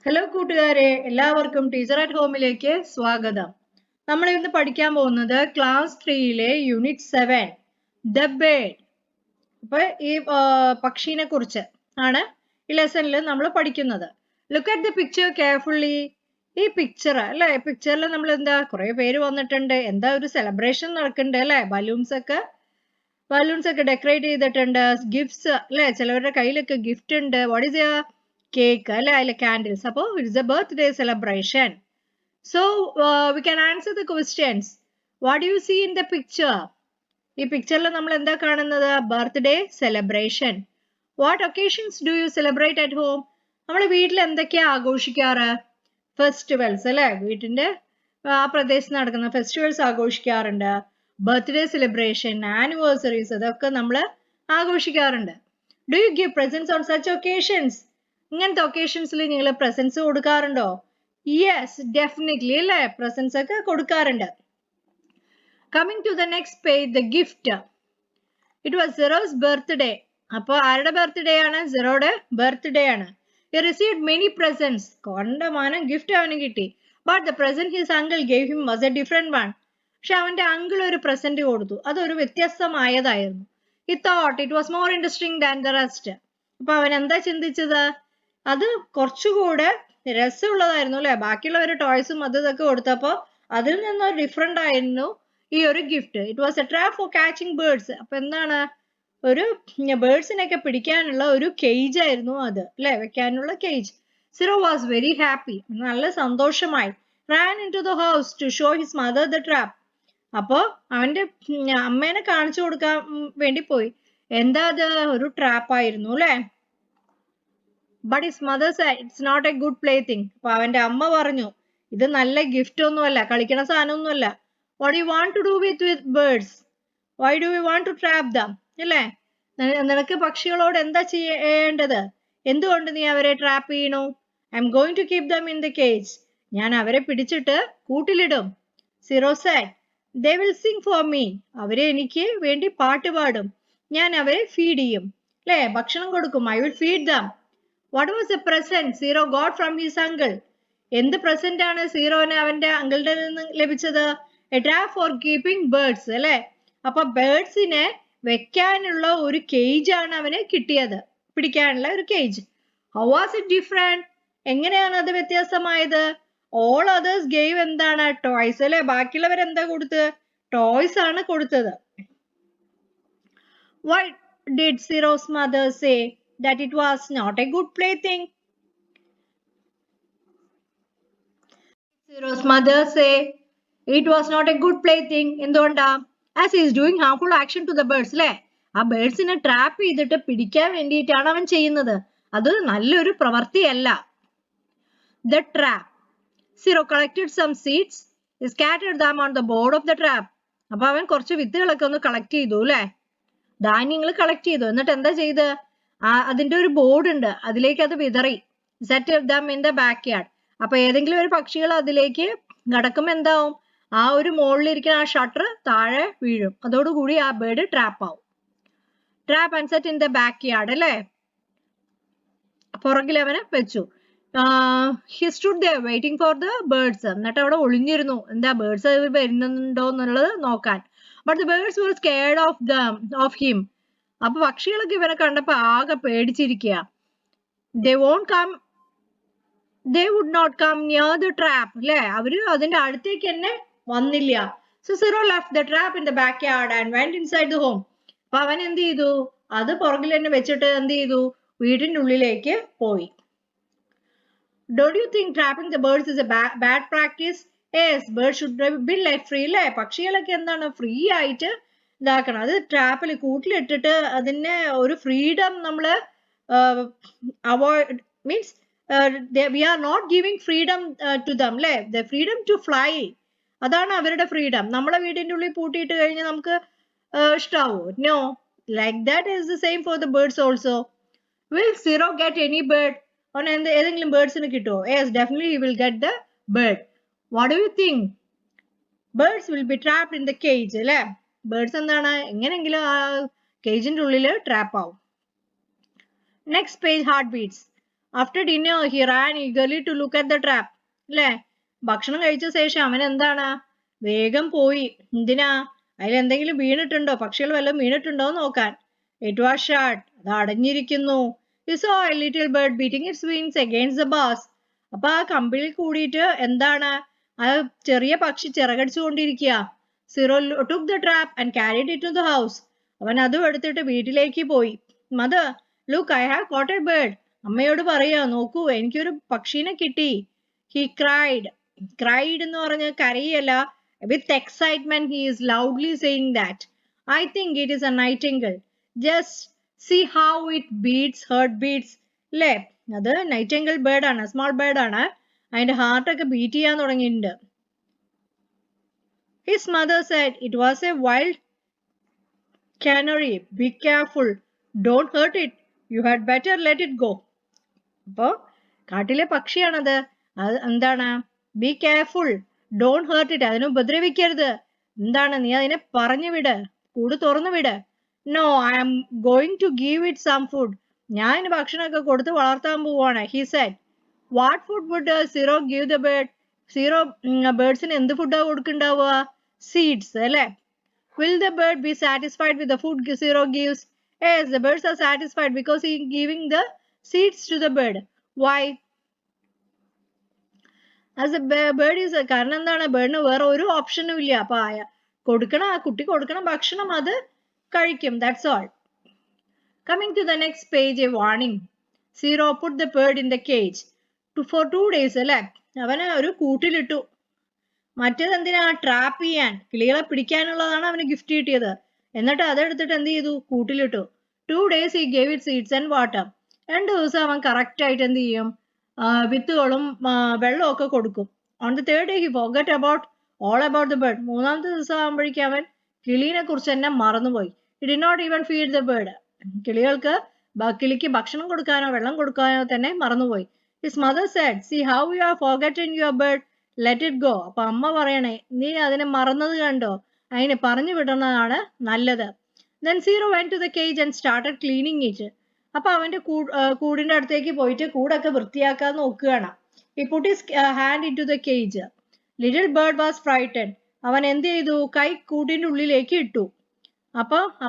Hello കൂട്ടുകാരെ, എല്ലാവർക്കും teacher at ഹോമിലേക്ക് സ്വാഗതം. നമ്മൾ ഇന്ന് പഠിക്കാൻ പോകുന്നത് ക്ലാസ് 3യിലെ യൂണിറ്റ് 7 ദ ബേർഡ്. അപ്പൊ ഈ പക്ഷീനെ കുറിച്ച് ആണ് ഈ ലെസണിൽ നമ്മൾ പഠിക്കുന്നത്. Look at the picture carefully. ഈ പിക്ചർ അല്ലെ, പിക്ചറിൽ നമ്മൾ എന്താ കുറെ പേര് വന്നിട്ടുണ്ട്, എന്താ ഒരു സെലിബ്രേഷൻ നടക്കുന്നുണ്ട് അല്ലെ. ബലൂൺസ് ഒക്കെ ഡെക്കറേറ്റ് ചെയ്തിട്ടുണ്ട്, ഗിഫ്റ്റ്സ് അല്ലെ, ചിലവരുടെ കയ്യിലൊക്കെ ഗിഫ്റ്റ് ഉണ്ട്. വാട്ട് ഈസ് cake അല്ലെ, candles. അപ്പോൾ it's a birthday celebration. So we can answer the questions. What do you see in the picture? ഈ പിക്ചറിൽ നമ്മൾ എന്താ കാണുന്നത്? Birthday celebration. What occasions do you celebrate at home? നമ്മൾ വീട്ടിൽ എന്തൊക്കെയാ ആഘോഷിക്കാറ്? ഫെസ്റ്റിവൽസ് അല്ലെ, വീട്ടിന്റെ ആ പ്രദേശത്ത് നടക്കുന്ന ഫെസ്റ്റിവൽസ് ആഘോഷിക്കാറുണ്ട്. ബർത്ത്ഡേ സെലിബ്രേഷൻ, ആനിവേഴ്സറീസ്, അതൊക്കെ നമ്മൾ ആഘോഷിക്കാറുണ്ട്. Do you give presents on such occasions? ഇങ്ങനത്തെ ഒക്കേഷൻസിൽ നിങ്ങൾ പ്രസൻസ് കൊടുക്കാറുണ്ടോ? യെസ്, ഡെഫിനറ്റ്ലി അല്ലേ, പ്രസൻസ് ഒക്കെ കൊടുക്കാറുണ്ട്. Coming to the next page, the gift. It was Zero's birthday. അപ്പോൾ ആരുടെ ബർത്ത്ഡേ ആണ്? സിറോയുടെ ബർത്ത്ഡേ ആണ്. He received many presents. കൊണ്ടമാനം ഗിഫ്റ്റ് അവന് കിട്ടി. But the present his uncle gave him was a different one. പക്ഷെ അവന്റെ അങ്കിൾ ഒരു പ്രസന്റ് കൊടുത്തു, അതൊരു വ്യത്യസ്തമായതായിരുന്നു. He thought it was more interesting than the rest. അപ്പൊ അവൻ എന്താ ചിന്തിച്ചത്? അത് കുറച്ചുകൂടെ രസമുള്ളതായിരുന്നു അല്ലെ. ബാക്കിയുള്ളവര് ടോയ്സും അത് ഇതൊക്കെ കൊടുത്തപ്പോ അതിൽ നിന്ന് ഡിഫറെന്റ് ആയിരുന്നു ഈ ഒരു gift. It was a trap for catching birds. അപ്പൊ എന്താണ്? ഒരു ബേർഡ്സിനെയൊക്കെ പിടിക്കാനുള്ള ഒരു കേജ് ആയിരുന്നു അത് അല്ലെ, വെക്കാനുള്ള cage. Ciro was very happy. നല്ല സന്തോഷമായി. Ran into the house to show his mother the trap. അപ്പോ അവന്റെ അമ്മേനെ കാണിച്ചു കൊടുക്കാൻ വേണ്ടി പോയി. എന്താ അത്? ഒരു ട്രാപ്പ് ആയിരുന്നു അല്ലെ. But his mother said it's not a good plaything. അപ്പൊ അവന്റെ അമ്മ പറഞ്ഞു, ഇത് നല്ല ഗിഫ്റ്റ് ഒന്നുമല്ല, കളിക്കണ സാധനമൊന്നുമല്ല. what do you want to do with birds? why do you want to trap them? അല്ലേ, നിനക്ക് പക്ഷികളോട് എന്താ ചെയ്യേണ്ടത്? എന്തുകൊണ്ട് നീ അവരെ ട്രാപ്പ് ചെയ്യണു? I am going to keep them in the cage. ഞാൻ അവരെ പിടിച്ചിട്ട് കൂട്ടിലിടും. Zero said they will sing for me. അവരെ എനിക്ക് വേണ്ടി പാട്ട് പാടും. ഞാൻ അവരെ ഫീഡ് ചെയ്യും അല്ലേ, ഭക്ഷണം കൊടുക്കും. I will feed them. What was the present Zero got from his uncle? എന്ത് പ്രസന്റ് ആണ് സീറോന് അവന്റെ അങ്കിളുടെ നിന്ന് ലഭിച്ചത്? A trap four keeping birds അല്ലെ. അപ്പൊ ബേർഡ്സിനെ വെക്കാനുള്ള ഒരു കേജ് ആണ് അവന് കിട്ടിയത്, പിടിക്കാനുള്ള ഒരു cage. How was it different? എങ്ങനെയാണ് അത് വ്യത്യാസമായത്? ഓൾ അതേഴ്സ് ഗേവ് എന്താണ്? ടോയ്സ് അല്ലെ. ബാക്കിയുള്ളവർ എന്താ കൊടുത്തത്? ടോയ്സ് ആണ് കൊടുത്തത്. What did Zero's mother say? That it was not a good plaything. Zero's mother say it was not a good plaything. എന്തുകൊണ്ടാ? As he is doing harmful action to the birds അല്ലേ. ആ ബേർഡ്സിനെ trap ചെയ്തിട്ട് പിടിക്കാൻ വേണ്ടിയിട്ടാണ് അവൻ ചെയ്യുന്നത്. അത് നല്ലൊരു പ്രവൃത്തിയല്ല. The trap. Zero collected some seeds, scattered them on the board of the trap. അപ്പൊ അവൻ കുറച്ച് വിത്തുകളൊക്കെ ഒന്ന് കളക്ട് ചെയ്തു അല്ലെ, ധാന്യങ്ങൾ കളക്ട് ചെയ്തു. എന്നിട്ട് എന്താ ചെയ്ത്? അതിന്റെ ഒരു ബോർഡ് ഉണ്ട്, അതിലേക്ക് അത് വിതറി. Set them in the back yard. അപ്പൊ ഏതെങ്കിലും ഒരു പക്ഷികൾ അതിലേക്ക് നടക്കുമ്പോ എന്താവും? ആ ഒരു മുകളിലിരിക്കുന്ന ആ ഷട്ടർ താഴെ വീഴും, അതോടുകൂടി ആ ബേർഡ് ട്രാപ്പ് ആവും. Trap and set in the back yard അല്ലെ, പുറകിൽ അവനെ വെച്ചു. He stood there waiting for the birds. എന്നിട്ട് അവിടെ ഒളിഞ്ഞിരുന്നു, എന്താ ബേർഡ്സ് വരുന്നുണ്ടോ എന്നുള്ളത് നോക്കാൻ. But the birds were scared of him. അപ്പൊ പക്ഷികളൊക്കെ ഇവനെ കണ്ടപ്പോ ആകെ പേടിച്ചിരിക്കുക. they would not come near the trap അല്ലെ, അവര് അതിന്റെ അടുത്തേക്ക് തന്നെ വന്നില്ല. So Zero left the trap in the backyard and went inside the home. അപ്പൊ അവൻ എന്ത് ചെയ്തു? അത് പുറകിൽ തന്നെ വെച്ചിട്ട് എന്ത് ചെയ്തു? വീടിന്റെ ഉള്ളിലേക്ക് പോയി. Don't you think trapping the birds is a bad practice? Yes, birds should be let free അല്ലെ. പക്ഷികളൊക്കെ എന്താണ് ഫ്രീ ആയിട്ട് ഇതാക്കണം. അത് ട്രാപ്പിൽ കൂട്ടിലിട്ടിട്ട് അതിനെ ഒരു ഫ്രീഡം നമ്മള് avoid means we are not giving freedom to them അല്ലെ. the freedom to fly, അതാണ് അവരുടെ ഫ്രീഡം. നമ്മളെ വീടിന്റെ ഉള്ളിൽ പൂട്ടിയിട്ട് കഴിഞ്ഞാൽ നമുക്ക് ഇഷ്ടാവോ? No, like that is the same for the birds also. Will Zero get any bird? ഏതെങ്കിലും ബേർഡ്സിന് കിട്ടുമോ? Yes, definitely he will get the bird. What do you think? Birds will be trapped in the cage അല്ലെ. Birds എന്താണ് എങ്ങനെയെങ്കിലും ആ കേജിന്റെ ഉള്ളിൽ trap ആവും. Next page, heart beats. After dinner, he ran eagerly to look at the trap. അല്ലേ? ഭക്ഷണം കഴിച്ച ശേഷം അവൻ എന്താണ് വേഗം പോയി. എന്തിനാ? അതിൽ എന്തെങ്കിലും വീണിട്ടുണ്ടോ, പക്ഷികൾ വല്ലതും വീണിട്ടുണ്ടോ നോക്കാൻ. It was shut. അത് അടഞ്ഞിരിക്കുന്നു. He saw a little bird beating its wings against the bars. അപ്പൊ ആ കമ്പിളിൽ കൂടിയിട്ട് എന്താണ് ആ ചെറിയ പക്ഷി ചിറകടിച്ചുകൊണ്ടിരിക്കുക. Ciro took the trap and carried it to the house. അവൻ അതും എടുത്തിട്ട് വീട്ടിലേക്ക് പോയി. Mother, look, I have caught a bird. അമ്മയോട് പറയാ, നോക്കൂ, എനിക്കൊരു പക്ഷീനെ കിട്ടി. He cried. Cried എന്ന് പറഞ്ഞ കരയല്ല. With excitement, he is loudly saying that. I think it is a nightingale. Just see how it beats, heartbeats. അല്ലേ? അത് നൈറ്റിംഗിൾ ബേർഡ് ആണ്, സ്മോൾ ബേർഡ് ആണ്. അതിന്റെ ഹാർട്ടൊക്കെ ബീറ്റ് ചെയ്യാൻ തുടങ്ങിയിട്ടുണ്ട്. His mother said it was a wild canary. Be careful. Don't hurt it. You had better let it go. അപ്പോ കാട്ടിലെ പക്ഷിയാണത്. അത് എന്താണ്? Be careful, don't hurt it. അതിനെ ഉപദ്രവിക്കരുത്. എന്താണ്? നീ അതിനെ പറഞ്ഞു വിട്, കൂട് തുറന്നു വിട്. No, I am going to give it some food. ഞാൻ ഇതിന് ഭക്ഷണമൊക്കെ കൊടുത്ത് വളർത്താൻ പോവാണ്. He said. What food would Zero give the bird? Zero ബേർഡ്സിന് എന്ത് ഫുഡാണ് കൊടുക്കുന്നുണ്ടാവുക? സീഡ്സ് അല്ലേ? Will the bird be satisfied with the food Zero gives? Yes, the birds are satisfied because he is giving the seeds to the bird. Why? As the bird is കാരണം എന്താണ്? ബേർഡിന് വേറെ ഒരു ഓപ്ഷനും ഇല്ല. അപ്പൊ കൊടുക്കണ ആ കുട്ടി കൊടുക്കണ ഭക്ഷണം അത് കഴിക്കും. That's all. Coming to the next page, a warning. Zero put the bird in the cage for 2 days അല്ലേ? അവനെ ഒരു കൂട്ടിലിട്ടു. മറ്റേത് എന്തിനാ? ട്രാപ്പ് ചെയ്യാൻ, കിളികളെ പിടിക്കാനുള്ളതാണ് അവന് ഗിഫ്റ്റ് കിട്ടിയത്. എന്നിട്ട് അതെടുത്തിട്ട് എന്ത് ചെയ്തു? കൂട്ടിലിട്ടു. 2 days he gave it seeds and water. 2 ദിവസം അവൻ കറക്റ്റ് ആയിട്ട് എന്ത് ചെയ്യും? വിത്തുകളും വെള്ളവും ഒക്കെ കൊടുക്കും. On the third day he forgot all about the bird. 3-ാമത്തെ ദിവസം ആകുമ്പോഴേക്കും അവൻ കിളീനെ കുറിച്ച് തന്നെ മറന്നുപോയി. He did not even feed the bird. കിളിക്ക് ഭക്ഷണം കൊടുക്കാനോ വെള്ളം കൊടുക്കാനോ തന്നെ മറന്നുപോയി. His mother said, see how you have forgotten your bird. Let it go. അപ്പൊ അമ്മ പറയണേ, നീ അതിനെ മറന്നത് കണ്ടോ? അതിനെ പറഞ്ഞു വിടുന്നതാണ് നല്ലത്. Then Zero went to the cage and started cleaning it. അപ്പൊ അവന്റെ കൂടിന്റെ അടുത്തേക്ക് പോയിട്ട് കൂടൊക്കെ വൃത്തിയാക്കാൻ നോക്കുകയാണ്. He put his hand into the cage. Little bird was frightened. അവൻ എന്ത് ചെയ്തു? കൈ കൂടിന്റെ ഉള്ളിലേക്ക് ഇട്ടു.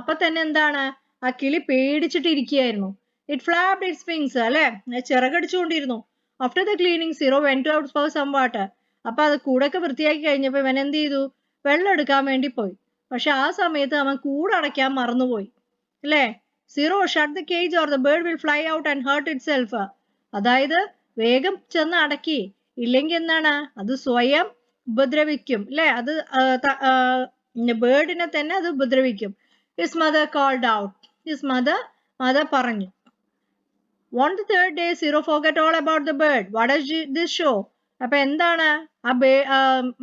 അപ്പൊ തന്നെ എന്താണ്? ആ കിളി പേടിച്ചിട്ടിരിക്കുകയായിരുന്നു. It flapped its wings അല്ലെ? ചിറകടിച്ചുകൊണ്ടിരുന്നു. After the cleaning, Zero went out for some water. അപ്പൊ അത് കൂടൊക്കെ വൃത്തിയാക്കി കഴിഞ്ഞപ്പോ ഇവൻ എന്ത് ചെയ്തു? വെള്ളം എടുക്കാൻ വേണ്ടി പോയി. പക്ഷെ ആ സമയത്ത് അവൻ കൂടടയ്ക്കാൻ മറന്നുപോയി അല്ലേ? Zero shut the cage or the bird will fly out and hurt itself. അതായത് വേഗം ചെന്ന് അടക്കി, ഇല്ലെങ്കിൽ എന്താണ്? അത് സ്വയം ഉപദ്രവിക്കും അല്ലെ? അത് ബേർഡിനെ തന്നെ അത് ഉപദ്രവിക്കും. His mother called out. His mother പറഞ്ഞു. On the third day, Zero forgot all about the bird. What does this show? അപ്പൊ എന്താണ്?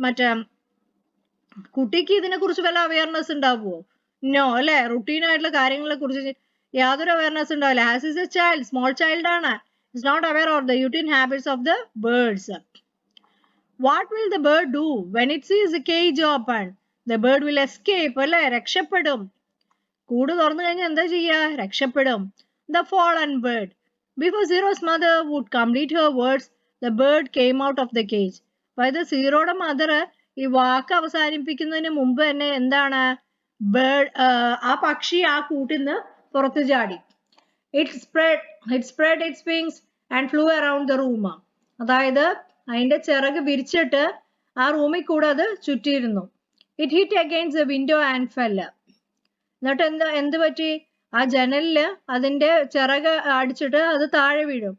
മറ്റേ കുട്ടിക്ക് ഇതിനെ കുറിച്ച് വല്ല അവയർനെസ് ഉണ്ടാവുമോ? നോ അല്ലെ? റുട്ടീൻ ആയിട്ടുള്ള കാര്യങ്ങളെ കുറിച്ച് യാതൊരു അവയർനെസ് ഉണ്ടാവില്ല. As is a child, small child ആണ്. Is not aware of the routine habits of the birds. What will the bird do when it sees the cage open? The bird will escape അല്ലെ? രക്ഷപ്പെടും. കൂട് തുറന്നു കഴിഞ്ഞാൽ എന്താ ചെയ്യാ? രക്ഷപ്പെടും. The fallen bird. Before Zero's mother would complete her words, the bird came out of the cage. അതായത് സീറോയുടെ mother ഈ വാക്ക് അവസാനിപ്പിക്കുന്നതിന് മുമ്പ് തന്നെ എന്താണ്? ആ പക്ഷി ആ കൂട്ടിൽ നിന്ന് പുറത്തു ചാടി. It spread its wings and flew around the room. അതായത് അതിന്റെ ചിറക് വിരിച്ചിട്ട് ആ റൂമിൽ കൂടെ അത് ചുറ്റിയിരുന്നു. It hit against the window and fell. എന്നിട്ട് എന്ത് പറ്റി? ആ ജനലില് അതിന്റെ ചിറക് അടിച്ചിട്ട് അത് താഴെ വീഴും.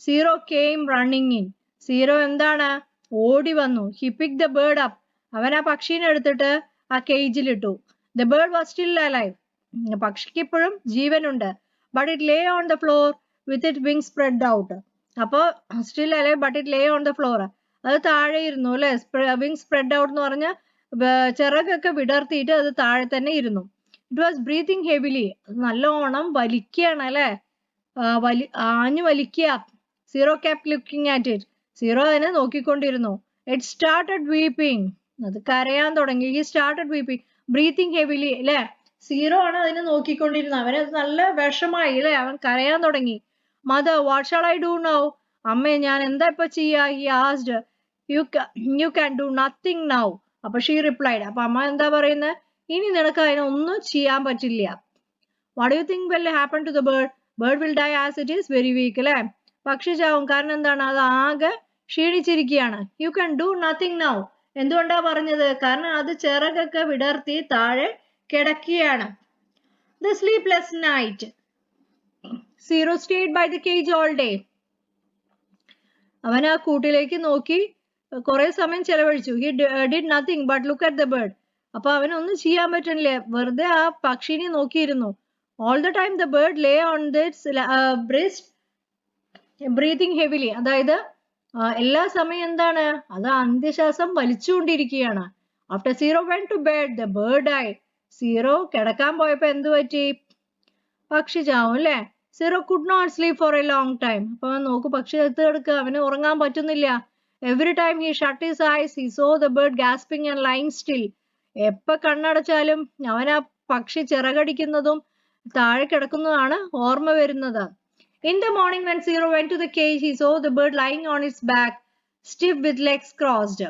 Zero came running in. Zero എന്താണ്? ഓടി വന്നു. He picked the bird up. അവൻ ആ പക്ഷീനെ എടുത്തിട്ട് ആ കേജിലിട്ടു. The bird was still alive. പക്ഷിക്ക് ഇപ്പോഴും ജീവനുണ്ട്. But it lay on the floor with its wings spread out. അപ്പൊ still alive but it lay on the floor. അത് താഴെ ഇരുന്നു അല്ലെ? Wings spread out എന്ന് പറഞ്ഞ ചിറകൊക്കെ വിടർത്തിയിട്ട് അത് താഴെ തന്നെ ഇരുന്നു. It was breathing heavily. നല്ലോണം വലിക്കുകയാണ് അല്ലെ? ആഞ്ഞു വലിക്കുക. Zero kept looking at it. Zero അതിനെ നോക്കിക്കൊണ്ടിരുന്നു. It started weeping. അത് കരയാൻ തുടങ്ങി. He started weeping. Breathing heavily അല്ലെ? സീറോ ആണ് അതിനെ നോക്കിക്കൊണ്ടിരുന്നത്. അവന് നല്ല വിഷമായി അല്ലെ? അവൻ കരയാൻ തുടങ്ങി. Mother, what shall I do now? അമ്മേ ഞാൻ എന്താ ഇപ്പൊ ചെയ്യാ? He asked. You can do nothing now. അപ്പൊ she replied. അപ്പൊ അമ്മ എന്താ പറയുന്നത്? ഇനി നിനക്ക് അതിനൊന്നും ചെയ്യാൻ പറ്റില്ല. What do you think will happen to the bird? Bird will die as it is very weak, അല്ലേ? പക്ഷി ചാവും. കാരണം എന്താണ്? അത് ആകെ ക്ഷീണിച്ചിരിക്കുകയാണ്. You can do nothing now. എന്തുകൊണ്ടാ പറഞ്ഞത്? കാരണം അത് ചിറകൊക്കെ വിടർത്തി താഴെ കിടക്കുകയാണ്. The sleepless night. Zero stayed by the cage all day. അവൻ ആ കൂട്ടിലേക്ക് നോക്കി കുറെ സമയം ചെലവഴിച്ചു. He did nothing but look at the bird. അപ്പൊ അവനൊന്നും ചെയ്യാൻ പറ്റണില്ല. വെറുതെ ആ പക്ഷിനെ നോക്കിയിരുന്നു. All the time the bird lay on its breast, breathing heavily. അതായത് എല്ലാ സമയം എന്താണ്? അത് അന്ത്യശ്വാസം വലിച്ചുകൊണ്ടിരിക്കുകയാണ്. After Zero went to bed, the bird died. Zero കിടക്കാൻ പോയപ്പോ എന്ത് പറ്റി? പക്ഷി ചാവും, അല്ലേ? Zero could not sleep for a long time. അപ്പൊ നോക്കൂ, പക്ഷി എടുത്ത് കിടക്കുക, അവന് ഉറങ്ങാൻ പറ്റുന്നില്ല. Every time he shut his eyes, he saw the bird gasping and lying still. എപ്പോ കണ്ണടച്ചാലും അവൻ ആ പക്ഷി ചിറകടിക്കുന്നതും താഴെ കിടക്കുന്നതാണ് ഓർമ്മ വരുന്നത്. In the morning when Zero went to the cage, he saw the bird lying on its back, stiff with legs crossed.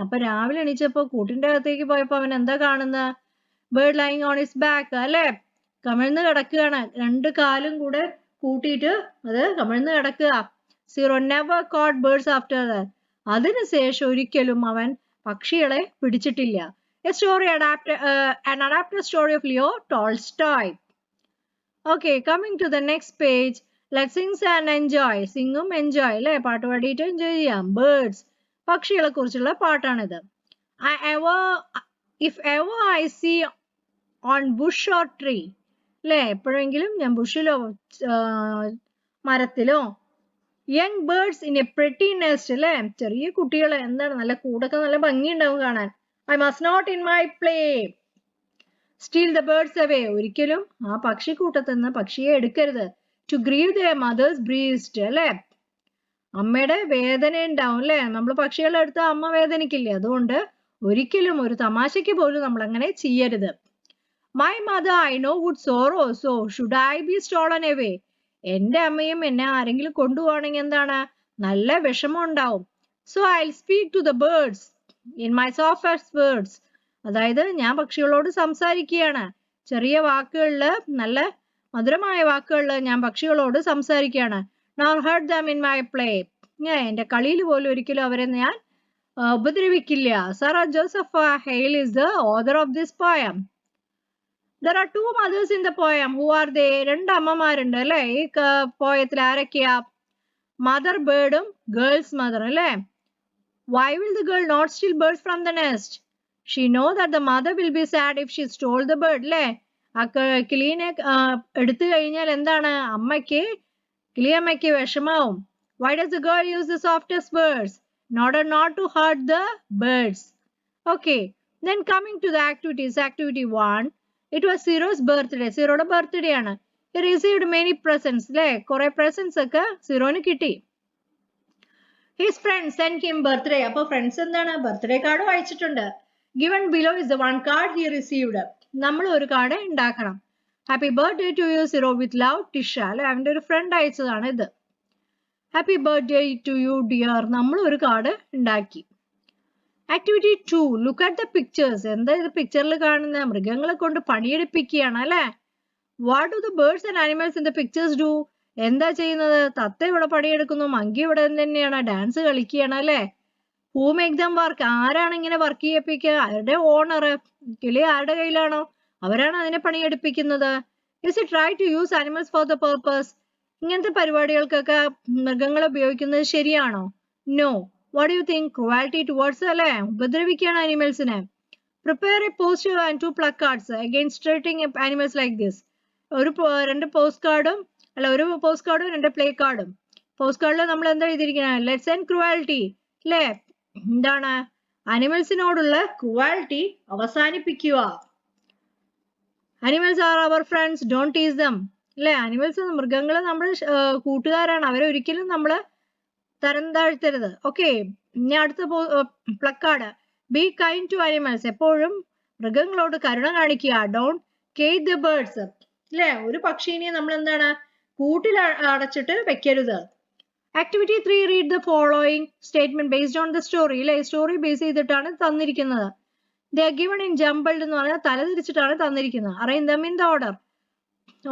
അപ്പൊ രാവിലെ എണീച്ചപ്പോ കൂട്ടിന്റെ അകത്തേക്ക് പോയപ്പോ അവൻ എന്താ കാണുന്നത്? Bird lying on its back, അല്ലെ? കമിഴ്ന്ന് കിടക്കുകയാണ്. രണ്ട് കാലും കൂടെ കൂട്ടിയിട്ട് അത് കമിഴ്ന്ന് കിടക്കുക. Zero never caught birds after that. അതിനുശേഷം ഒരിക്കലും അവൻ പക്ഷികളെ പിടിച്ചിട്ടില്ല. A story an adapted story of Leo Tolstoy. Okay, coming to the next page. Let's sing and enjoy. Singum enjoy, അല്ലേ? പാട്ട് പാടിയിട്ട് എൻജോയ് ചെയ്യാം. Birds, പക്ഷികളെ കുറിച്ചുള്ള പാട്ടാണിത്. If ever I see on bush or tree, അല്ലേ? എപ്പോഴെങ്കിലും ഞാൻ ബുഷിലോ മരത്തിലോ young birds in a pretty nest, അല്ലേ? ചെറിയ കുട്ടികളെ എന്താണ് നല്ല കൂടൊക്കെ നല്ല ഭംഗിയുണ്ടാവും കാണാൻ. I must not in my play steal the birds away. ഒരിക്കലും ആ പക്ഷിക്കൂട്ടത്തിൽ നിന്ന് പക്ഷിയെ എടുക്കരുത്. To grieve their mother's breast, അല്ലേ? അമ്മയുടെ വേദന ഉണ്ടാവും, അല്ലേ? നമ്മൾ പക്ഷികളെ എടുത്ത അമ്മ വേദനിക്കില്ലേ? അതുകൊണ്ട് ഒരിക്കലും ഒരു തമാശയ്ക്ക് പോലും നമ്മൾ അങ്ങനെ ചെയ്യരുത്. My mother I know would sorrow, so should I be stolen away? എന്റെ അമ്മയും എന്നെ ആരെങ്കിലും കൊണ്ടുപോകണമെങ്കിൽ എന്താണ്? നല്ല വിഷമം ഉണ്ടാവും. So I'll speak to the birds in my softest words. അതായത് ഞാൻ പക്ഷികളോട് സംസാരിക്കുകയാണ്. ചെറിയ വാക്കുകളില്, നല്ല മധുരമായ വാക്കുകളില് ഞാൻ പക്ഷികളോട് സംസാരിക്കുകയാണ്. Nor hurt them in my play. എന്റെ കളിയിൽ പോലും ഒരിക്കലും അവരെ ഞാൻ ഉപദ്രവിക്കില്ല. Sarah Joseph Hale is the author of this poem. There are two mothers in the poem. Who are they? രണ്ട് അമ്മമാരുണ്ട്, അല്ലേ? ഈ പോയത്തിൽ ആരൊക്കെയാ? മദർ ബേർഡും ഗേൾസ് മദർ, അല്ലേ? Why will the girl not steal birds from the nest? She know that the mother will be sad if she stole the bird, അല്ലേ? ആ കിളീനെ എടുത്തു കഴിഞ്ഞാൽ എന്താണ്? കിളിയമ്മയ്ക്ക് വിഷമാവും. Why does the girl use the softest words? In order not to hurt the birds. Okay, then coming to the activities. Activity 1. It was Zero's birthday. Zeroയുടെ birthday ആണ്. He received many presents, അല്ലേ? കുറെ presents ഒക്കെ സീറോന് കിട്ടി. His friends sent him birthday. അപ്പൊ friends എന്താണ്? Birthday card അയച്ചിട്ടുണ്ട്. Given below is the one card he received. നമ്മൾ ഒരു കാർഡ് ഉണ്ടാക്കണം. Happy birthday to you, Zero, with love, Tisha. അല്ലെ? അവന്റെ ഒരു ഫ്രണ്ട് അയച്ചതാണ് ഇത്. Happy birthday to you, dear. നമ്മൾ ഒരു കാർഡ് ഉണ്ടാക്കി. Activity 2. Look at the pictures. എന്താ ഇത് പിക്ചറിൽ കാണുന്ന? മൃഗങ്ങളെ കൊണ്ട് പണിയെടുപ്പിക്കുകയാണ്, അല്ലെ? What do the birds and animals in the pictures do? എന്താ ചെയ്യുന്നത്? തത്ത ഇവിടെ പണിയെടുക്കുന്നു, മങ്കി ഇവിടെ തന്നെയാണ് ഡാൻസ് കളിക്കുകയാണ്, അല്ലെ? Who make them work? ആരാണ് ഇങ്ങനെ വർക്ക് ചെയ്യിപ്പിക്കുക? അവരുടെ ഓണർ. കിളി ആരുടെ കയ്യിലാണോ അവരാണ് അതിനെ പണിയെടുപ്പിക്കുന്നത്. Is it right to use animals for the purpose? ഇങ്ങനത്തെ പരിപാടികൾക്കൊക്കെ മൃഗങ്ങളെ ഉപയോഗിക്കുന്നത് ശരിയാണോ? No. What do you think? Cruelty towards, അല്ലേ? ഉപദ്രവിക്കുകയാണ് അനിമൽസിനെ. Prepare a poster and 2 placards against treating animals like this. രണ്ട് പോസ്റ്റ് കാർഡും ഒരു പോസ്റ്റ് കാർഡും 2 പ്ലേ കാർഡും. പോസ്റ്റ് കാർഡിൽ നമ്മൾ എന്താ എഴുതിയിരിക്കുന്നത്? Let's end cruelty, അല്ലേ? എന്താണ്? അനിമൽസിനോടുള്ള ക്രൂവാലിറ്റി അവസാനിപ്പിക്കുക. Animals are our friends, don't tease them, അല്ലേ? അനിമൽസ് മൃഗങ്ങള് നമ്മുടെ കൂട്ടുകാരാണ്, അവരെ ഒരിക്കലും നമ്മള് തരം താഴ്ത്തരുത്. ഓക്കെ, ഇനി അടുത്ത placard. Be kind to animals. എപ്പോഴും മൃഗങ്ങളോട് കരുണ കാണിക്കുക. Don't cage the birds, അല്ലേ? ഒരു പക്ഷീനെ നമ്മൾ എന്താണ് കൂട്ടിൽ അടച്ചിട്ട് വെക്കരുത്. Activity 3, read the following statement based on the story. അല്ലെ, സ്റ്റോറി ബേസ് ചെയ്തിട്ടാണ് തന്നിരിക്കുന്നത്. They are given in jumbled എന്ന് പറഞ്ഞാൽ തലതിരിച്ചിട്ടാണ് തന്നിരിക്കുന്നത്. Arrange them in the order.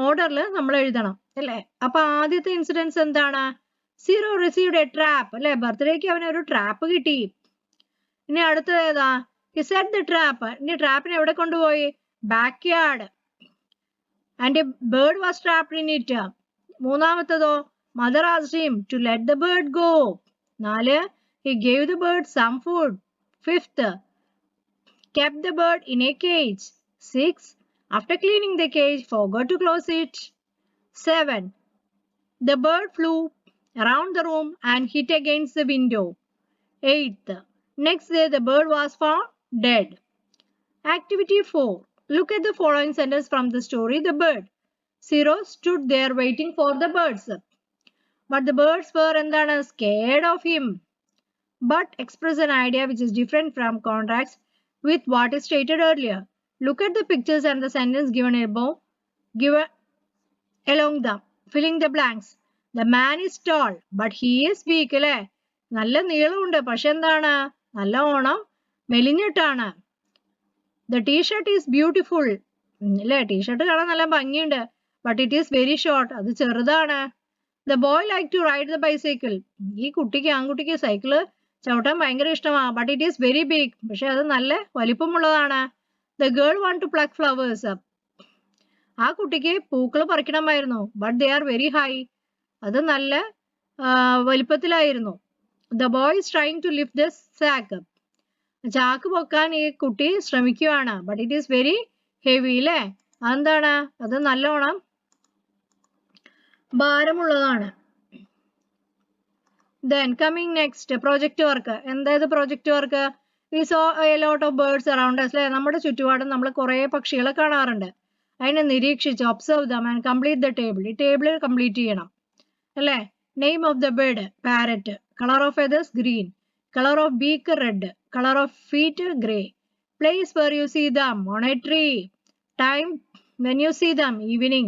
ഓർഡറിൽ നമ്മൾ എഴുതണം അല്ലേ. അപ്പൊ ആദ്യത്തെ ഇൻസിഡൻസ് എന്താണ്? സീറോ റിസീവ്ഡ് എ ട്രാപ്പ് അല്ലെ, ബർത്ത്ഡേക്ക് അവന് ഒരു ട്രാപ്പ് കിട്ടി. ഇനി അടുത്തത് ഏതാ? He set the trap. ഇനി ട്രാപ്പിനെ എവിടെ കൊണ്ടുപോയി? Backyard. And a bird was trapped in it. മൂന്നാമത്തതോ? Mother asked him to let the bird go. 4. He gave the bird some food. 5th, kept the bird in a cage. 6. After cleaning the cage, forgot to close it. 7. The bird flew around the room and hit against the window. 8th, next day the bird was found dead. Activity 4. Look at the following sentence from the story, The Bird. Zero stood there waiting for the birds. But the birds were scared of him. But express an idea which is different from contrast with what is stated earlier. Look at the pictures and the sentence given above. Given along them, filling the blanks. The man is tall, but he is weak. അല്ലേ, നല്ല നീളമുണ്ട്, പക്ഷെ എന്താണ്, നല്ലോണം മെലിഞ്ഞിട്ടാണ്. The t-shirt is beautiful. അല്ലേ, T shirt കാണാൻ നല്ല ഭംഗിയുണ്ട്. But it is very short. അത് ചെറുതാണ്. The boy like to ride the bicycle. ഈ കുട്ടിക്ക്, ആൺകുട്ടിക്ക് സൈക്കിള് ചവിട്ടാൻ ഭയങ്കര ഇഷ്ടമാണ്. But it is very big. പക്ഷെ അത് നല്ല വലിപ്പമുള്ളതാണ്. The girl want to pluck flowers. ആ കുട്ടിക്ക് പൂക്കൾ പറിക്കണമായിരുന്നു. But they are very high. അത് നല്ല വലിപ്പത്തിലായിരുന്നു. The boy is trying to lift the sack. ചാക്ക് പൊക്കാൻ ഈ കുട്ടി ശ്രമിക്കുകയാണ്. But it is very heavy. അല്ലേ, അതെന്താണ്, അത് നല്ലോണം ഭാരമുള്ളതാണ്. Then coming next, project work. എന്തായത് project work? We saw a lot of birds around us. അല്ലേ, നമ്മുടെ ചുറ്റുപാടും നമ്മൾ കുറേ പക്ഷികളെ കാണാറുണ്ട്. അതിനെ നിരീക്ഷിച്ച് observe them and complete the table. ഈ ടേബിൾ കംപ്ലീറ്റ് ചെയ്യണം അല്ലേ. Name of the bird, parrot. Color of feathers, green. Color of beak, red. Color of feet, grey. Place where you see them, on a tree. Time when you see them, evening.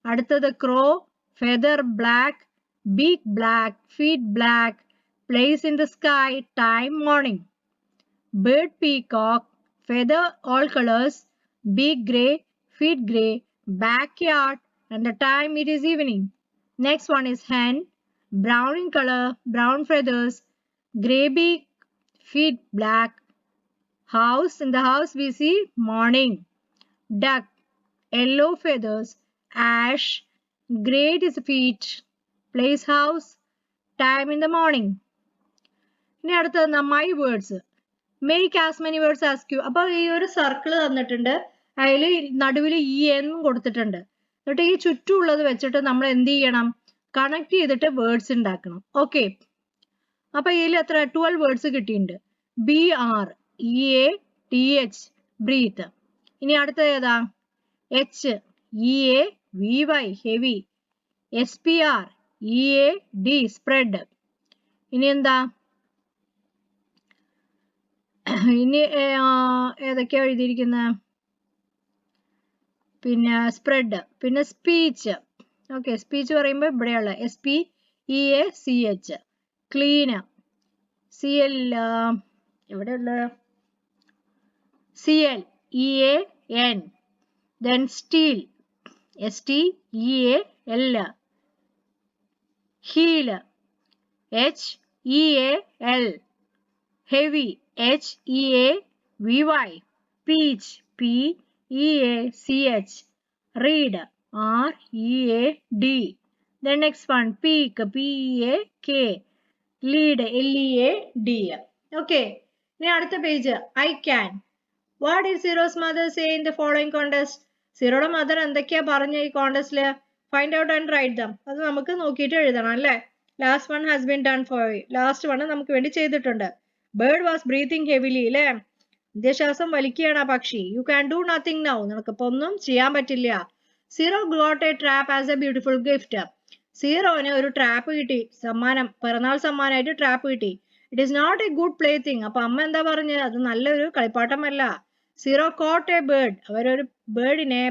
അടുത്തത് crow, feather black, beak black, feet black. Place in the sky, time morning. Bird peacock, feather all colors, beak grey, feet grey, backyard, and the time it is evening. Next one is hen, brown in color, brown feathers, grey beak, feet black. House, in the house we see morning. Duck, yellow feathers, ash, grey is feet. Place house, time in the morning. ഇനി അടുത്തത് my words. Make as many words as you. അപ്പോൾ ഈ ഒരു circle തന്നിട്ടുണ്ട്, അതിൽ നടുവിൽ ഈ എന്നും കൊടുത്തിട്ടുണ്ട്. എന്നിട്ട് ഈ ചുറ്റുമുള്ളത് വെച്ചിട്ട് നമ്മൾ എന്ത് ചെയ്യണം, കണക്ട് ചെയ്തിട്ട് വേർഡ്സ് ഉണ്ടാക്കണം. ഓക്കെ, അപ്പൊ ഇതിൽ എത്ര 12 വേർഡ്സ് കിട്ടിയിട്ടുണ്ട്. BR, EATH, breath. ഇനി അടുത്തത് ഏതാ? HEAVY, heavy. SPR, EAD, spread. ഇനി എന്താ, ഇനി ഏതൊക്കെയാ എഴുതിയിരിക്കുന്നത്? പിന്നെ സ്പ്രെഡ്, പിന്നെ സ്പീച്ച്. ഓക്കെ, സ്പീച്ച് പറയുമ്പോൾ ഇവിടെയുള്ള SPEACH. Clean, CL, എവിടെയുള്ള CLEAN. then steel, STEAL. heel, HEAL. heavy, HEAVY. peach, PEACH. read, READ. the next one, peak, PEAK. lead, LEAD. okay, ഇനി അടുത്ത page, I can. What did Zero's mother say in the following contest? സീറോയുടെ mother എന്തൊക്കെയാ പറഞ്ഞ ഈ കോണ്ടസ്റ്റില്? Find out and write them. അത് നമുക്ക് നോക്കിയിട്ട് എഴുതണം അല്ലേ. Last one has been done for you. Last one നമുക്ക് വേണ്ടി ചെയ്തിട്ടുണ്ട്. ബേർഡ് വാസ് ബ്രീത്തിങ് ഹെവിലി അല്ലേ, അന്ത്യശ്വാസം വലിക്കുകയാണ് ആ പക്ഷി. You can do nothing now, നിനക്കിപ്പോ ഒന്നും ചെയ്യാൻ പറ്റില്ല. Zero got a trap as a beautiful gift. സീറോന് ഒരു ട്രാപ്പ് കിട്ടി, സമ്മാനം, പിറന്നാൾ സമ്മാനമായിട്ട് ട്രാപ്പ് കിട്ടി. It is not a good play thing. അപ്പൊ അമ്മ എന്താ പറഞ്ഞത്? അത് നല്ലൊരു കളിപ്പാട്ടമല്ല. സീറോ കോട്ട് എ ബേർഡ്, അവരൊരു ബേർഡിനെ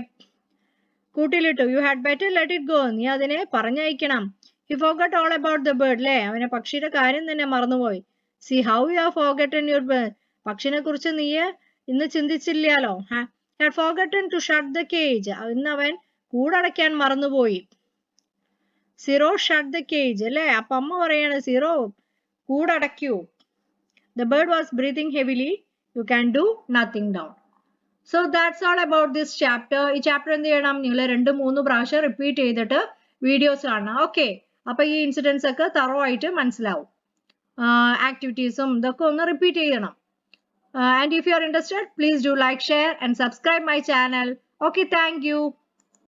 കൂട്ടിലിട്ടു. You had better let it go. നീ അതിനെ പറഞ്ഞയക്കണം. He forgot all about the bird. അല്ലേ, അവനെ പക്ഷിയുടെ കാര്യം തന്നെ മറന്നുപോയി. See how you have forgotten your bird. പക്ഷിനെ കുറിച്ച് നീ ഇന്ന് ചിന്തിച്ചില്ലാലോ. Had forgotten to shut the cage. ഇന്ന് അവൻ കൂടടയ്ക്കാൻ മറന്നുപോയി. Zero shut the cage. അല്ലേ, അപ്പൊ അമ്മ പറയാണ് zero കൂടടയ്ക്കൂ. The bird was breathing heavily. You can do nothing now. So that's all about this chapter. ഈ ചാപ്റ്റർ എന്ത് ചെയ്യണം, നിങ്ങൾ 2-3 പ്രാവശ്യം റിപ്പീറ്റ് ചെയ്തിട്ട് വീഡിയോസ് കാണണം. ഓക്കെ, അപ്പൊ ഈ ഇൻസിഡൻസ് ഒക്കെ തറോ ആയിട്ട് മനസ്സിലാവും. ആക്ടിവിറ്റീസും ഇതൊക്കെ ഒന്ന് റിപ്പീറ്റ് ചെയ്യണം. And if you are interested, please do like, share and subscribe my channel. Okay, thank you.